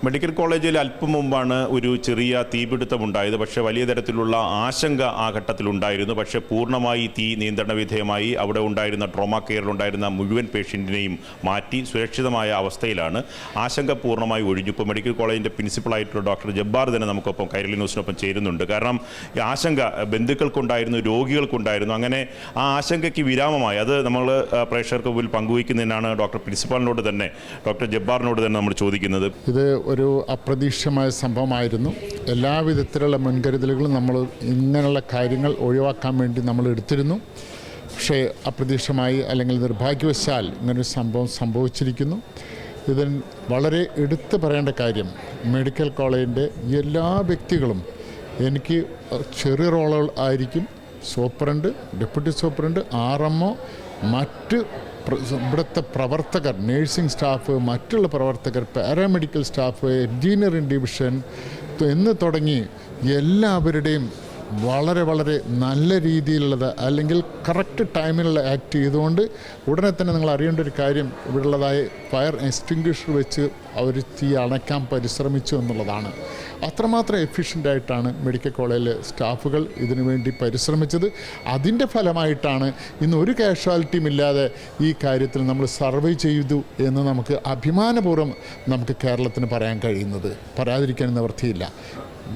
Medical കോളേജിൽ അല്പം മുമ്പാണ് ഒരു ചെറിയ തീപിടുത്തമുണ്ടായത്. പക്ഷേ വലിയ തരത്തിലുള്ള ആശങ്ക ആ ഘട്ടത്തിലുണ്ടായിരുന്നു. പക്ഷേ പൂർണ്ണമായി തീ നിയന്ത്രണ വിധേയമായി. അവിടെ ഉണ്ടായിരുന്ന ട്രോമാ കെയറിലുണ്ടായിരുന്ന മുഴുവൻ പേഷ്യൻറ്റിനെയും മാറ്റി സുരക്ഷിതമായ അവസ്ഥയിലാണ്. ആശങ്ക പൂർണ്ണമായി ഒഴിഞ്ഞു. ഇപ്പോൾ മെഡിക്കൽ കോളേജിൻ്റെ പ്രിൻസിപ്പളായിട്ടുള്ള ഡോക്ടർ ജബ്ബാർ തന്നെ നമുക്കൊപ്പം കൈരളി ന്യൂസിനൊപ്പം ചേരുന്നുണ്ട്. കാരണം ഈ ആശങ്ക ബന്ധുക്കൾക്കുണ്ടായിരുന്നു, രോഗികൾക്കുണ്ടായിരുന്നു. അങ്ങനെ ആ ആശങ്കയ്ക്ക് വിരാമമായി. അത് നമ്മൾ പ്രേക്ഷകർക്ക് മുമ്പിൽ പങ്കുവയ്ക്കുന്നതിനാണ് പ്രിൻസിപ്പാളിനോട് തന്നെ, ഡോക്ടർ ജബ്ബാറിനോട് തന്നെ നമ്മൾ ചോദിക്കുന്നത്. ഇത് ഒരു അപ്രതീക്ഷിതമായ സംഭവമായിരുന്നു. എല്ലാവിധത്തിലുള്ള മുൻകരുതലുകളും നമ്മൾ ഇങ്ങനെയുള്ള കാര്യങ്ങൾ ഒഴിവാക്കാൻ വേണ്ടി നമ്മൾ എടുത്തിരുന്നു. പക്ഷേ അപ്രതീക്ഷിതമായി അല്ലെങ്കിൽ നിർഭാഗ്യവശാൽ ഇങ്ങനൊരു സംഭവം സംഭവിച്ചിരിക്കുന്നു. ഇതിന് വളരെ എടുത്തു പറയേണ്ട കാര്യം, മെഡിക്കൽ കോളേജിൻ്റെ എല്ലാ വ്യക്തികളും, എനിക്ക് ചെറിയ റോളുകൾ ആയിരിക്കും, സൂപ്രണ്ട്, ഡെപ്യൂട്ടി സൂപ്രണ്ട്, RMO, മറ്റ് ഇവിടുത്തെ പ്രവർത്തകർ, നേഴ്സിംഗ് സ്റ്റാഫ്, മറ്റുള്ള പ്രവർത്തകർ, പാരാമെഡിക്കൽ സ്റ്റാഫ്, എൻജിനീയറിംഗ് ഡിവിഷൻ എന്ന് തുടങ്ങി എല്ലാവരുടെയും വളരെ വളരെ നല്ല രീതിയിലുള്ളത് അല്ലെങ്കിൽ കറക്റ്റ് ടൈമിലുള്ള ആക്ട് ചെയ്തുകൊണ്ട് ഉടനെ തന്നെ നിങ്ങൾ അറിയേണ്ട ഒരു കാര്യം, ഇവിടെയുള്ളതായ ഫയർ എക്സ്റ്റിങ്ക്വിഷർ വെച്ച് അവർ തീ അണയ്ക്കാൻ പരിശ്രമിച്ചു എന്നുള്ളതാണ്. അത്രമാത്രം എഫിഷ്യൻ്റായിട്ടാണ് മെഡിക്കൽ കോളേജിലെ സ്റ്റാഫുകൾ ഇതിനു വേണ്ടി പരിശ്രമിച്ചത്. അതിൻ്റെ ഫലമായിട്ടാണ് ഇന്ന് ഒരു കാഷ്വാലിറ്റിയും ഇല്ലാതെ ഈ കാര്യത്തിൽ നമ്മൾ സർവേ ചെയ്തു എന്ന് നമുക്ക് അഭിമാനപൂർവ്വം നമുക്ക് കേരളത്തിന് പറയാൻ കഴിയുന്നത്. പറയാതിരിക്കാൻ നിവൃത്തിയില്ല.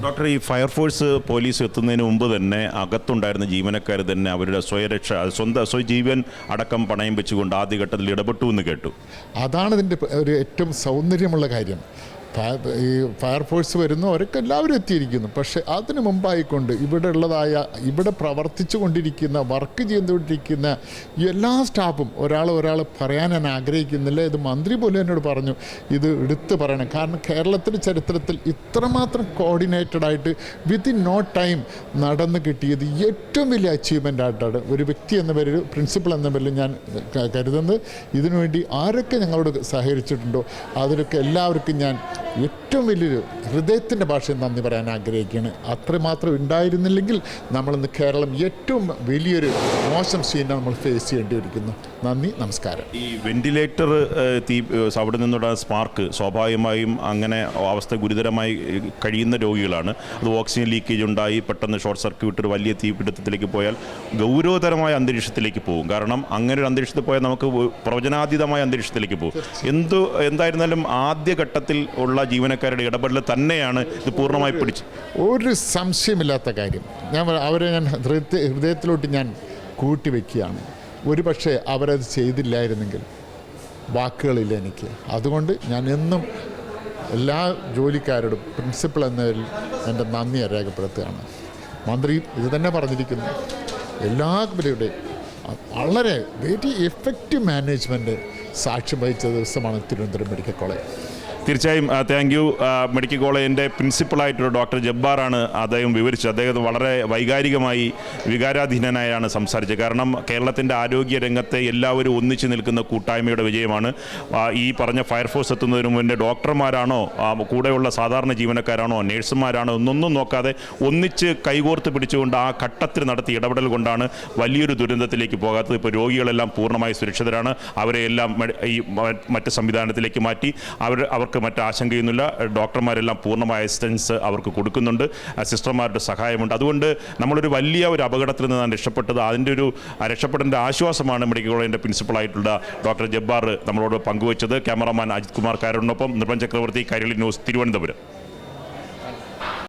ഡോക്ടർ, ഈ ഫയർഫോഴ്സ് പോലീസ് എത്തുന്നതിന് മുമ്പ് തന്നെ അകത്തുണ്ടായിരുന്ന ജീവനക്കാർ തന്നെ അവരുടെ സ്വയം ജീവൻ അടക്കം പണയം വെച്ചുകൊണ്ട് ആദ്യഘട്ടത്തിൽ ഇടപെട്ടു എന്ന് കേട്ടു. അതാണ് ഇതിൻ്റെ ഒരു ഏറ്റവും സൗന്ദര്യമുള്ള കാര്യം. ഈ ഫയർഫോഴ്സ് വരുന്നു, അവരൊക്കെ എല്ലാവരും എത്തിയിരിക്കുന്നു. പക്ഷേ അതിനു മുമ്പായിക്കൊണ്ട് ഇവിടെ പ്രവർത്തിച്ചു കൊണ്ടിരിക്കുന്ന, വർക്ക് ചെയ്തുകൊണ്ടിരിക്കുന്ന എല്ലാ സ്റ്റാഫും, ഒരാൾ പറയാൻ ഞാൻ ആഗ്രഹിക്കുന്നില്ല, ഇത് മന്ത്രി പോലും എന്നോട് പറഞ്ഞു ഇത് എടുത്തു പറയണം. കാരണം കേരളത്തിൻ്റെ ചരിത്രത്തിൽ ഇത്രമാത്രം കോർഡിനേറ്റഡ് ആയിട്ട് വിത്തിൻ നോ ടൈം നടന്നു കിട്ടിയത് ഏറ്റവും വലിയ അച്ചീവ്മെൻ്റ് ആയിട്ടാണ് ഒരു വ്യക്തി എന്ന പേരിൽ, പ്രിൻസിപ്പൾ എന്ന പേരിൽ ഞാൻ കരുതുന്നത്. ഇതിനുവേണ്ടി ആരൊക്കെ ഞങ്ങളോട് സഹകരിച്ചിട്ടുണ്ടോ അതിലൊക്കെ എല്ലാവർക്കും ഞാൻ ഏറ്റവും വലിയൊരു ഹൃദയത്തിൻ്റെ ഭാഷയിൽ നന്ദി പറയാൻ ആഗ്രഹിക്കുകയാണ്. അത്രമാത്രം ഉണ്ടായിരുന്നില്ലെങ്കിൽ നമ്മളിന്ന് കേരളം ഏറ്റവും വലിയൊരു മോശം സീനെ നമ്മൾ ഫേസ് ചെയ്യേണ്ടി ഇരിക്കുന്നു. നന്ദി, നമസ്കാരം. ഈ വെന്റിലേറ്റർ തീ അവിടെ നിന്നുള്ള സ്പാർക്ക് സ്വാഭാവികമായും അങ്ങനെ അവസ്ഥ ഗുരുതരമായി കഴിയുന്ന രോഗികളാണ്. അത് ഓക്സിജൻ ലീക്കേജ് ഉണ്ടായി പെട്ടെന്ന് ഷോർട്ട് സർക്യൂട്ട്, ഒരു വലിയ തീപിടുത്തത്തിലേക്ക് പോയാൽ ഗൗരവതരമായ അന്തരീക്ഷത്തിലേക്ക് പോകും. കാരണം അങ്ങനെ ഒരു അന്തരീക്ഷത്തിൽ പോയാൽ നമുക്ക് പ്രവചനാതീതമായ അന്തരീക്ഷത്തിലേക്ക് പോകും. എന്തായിരുന്നാലും ആദ്യഘട്ടത്തിൽ ഉള്ള ജീവനക്കാരുടെ ഇടപെടൽ തന്നെയാണ് ഇത് പൂർണ്ണമായി പിടിച്ച്. ഒരു സംശയമില്ലാത്ത കാര്യം, അവരെ ഞാൻ ഹൃദയത്തിലോട്ട് ഞാൻ കൂട്ടിവെക്കുകയാണ്. ഒരു പക്ഷേ അവരത് ചെയ്തില്ലായിരുന്നെങ്കിൽ വാക്കുകളില്ല എനിക്ക്. അതുകൊണ്ട് ഞാൻ എന്നും എല്ലാ ജോലിക്കാരോടും പ്രിൻസിപ്പൾ എന്നതിൽ എൻ്റെ നന്ദി രേഖപ്പെടുത്തുകയാണ്. മന്ത്രി ഇത് തന്നെ പറഞ്ഞിരിക്കുന്നു, എല്ലാവരുടെയും വളരെ വെരി എഫക്റ്റീവ് മാനേജ്മെൻറ്റ് സാക്ഷ്യം വഹിച്ച ദിവസമാണ് തിരുവനന്തപുരം മെഡിക്കൽ കോളേജ്. തീർച്ചയായും താങ്ക് യു. മെഡിക്കൽ കോളേജിൻ്റെ പ്രിൻസിപ്പളായിട്ടുള്ള ഡോക്ടർ ജബ്ബാറാണ് അദ്ദേഹം വിവരിച്ചത്. അദ്ദേഹം വളരെ വൈകാരികമായി വികാരാധീനനായാണ് സംസാരിച്ചത്. കാരണം കേരളത്തിൻ്റെ ആരോഗ്യ രംഗത്തെ എല്ലാവരും ഒന്നിച്ചു നിൽക്കുന്ന കൂട്ടായ്മയുടെ വിജയമാണ്. ഈ പറഞ്ഞ ഫയർഫോഴ്സ് എത്തുന്നതിന് മുന്നേ ഡോക്ടർമാരാണോ, കൂടെയുള്ള സാധാരണ ജീവനക്കാരാണോ, നേഴ്സുമാരാണോ എന്നൊന്നും നോക്കാതെ ഒന്നിച്ച് കൈകോർത്ത് പിടിച്ചുകൊണ്ട് ആ ഘട്ടത്തിൽ നടത്തിയ ഇടപെടൽ കൊണ്ടാണ് വലിയൊരു ദുരന്തത്തിലേക്ക് പോകാത്തത്. ഇപ്പോൾ രോഗികളെല്ലാം പൂർണ്ണമായി സുരക്ഷിതരാണ്. അവരെയെല്ലാം ഈ മറ്റ് സംവിധാനത്തിലേക്ക് മാറ്റി. അവർക്ക് മറ്റ് ആശങ്കയൊന്നുമില്ല. ഡോക്ടർമാരെല്ലാം പൂർണ്ണമായ അസിസ്റ്റൻസ് അവർക്ക് കൊടുക്കുന്നുണ്ട്. സിസ്റ്റർമാരുടെ സഹായമുണ്ട്. അതുകൊണ്ട് നമ്മളൊരു വലിയ ഒരു അപകടത്തിൽ നിന്നാണ് രക്ഷപ്പെട്ടത്. അതിൻ്റെ ഒരു രക്ഷപ്പെടേണ്ട ആശ്വാസമാണ് മെഡിക്കൽ കോളേജിൻ്റെ പ്രിൻസിപ്പളായിട്ടുള്ള ഡോക്ടർ ജബ്ബാർ നമ്മളോട് പങ്കുവച്ചത്. ക്യാമറാമാൻ അജിത് കുമാർ കാരനൊപ്പം നിർമ്മൽ ചക്രവർത്തി, കൈരളി ന്യൂസ്, തിരുവനന്തപുരം.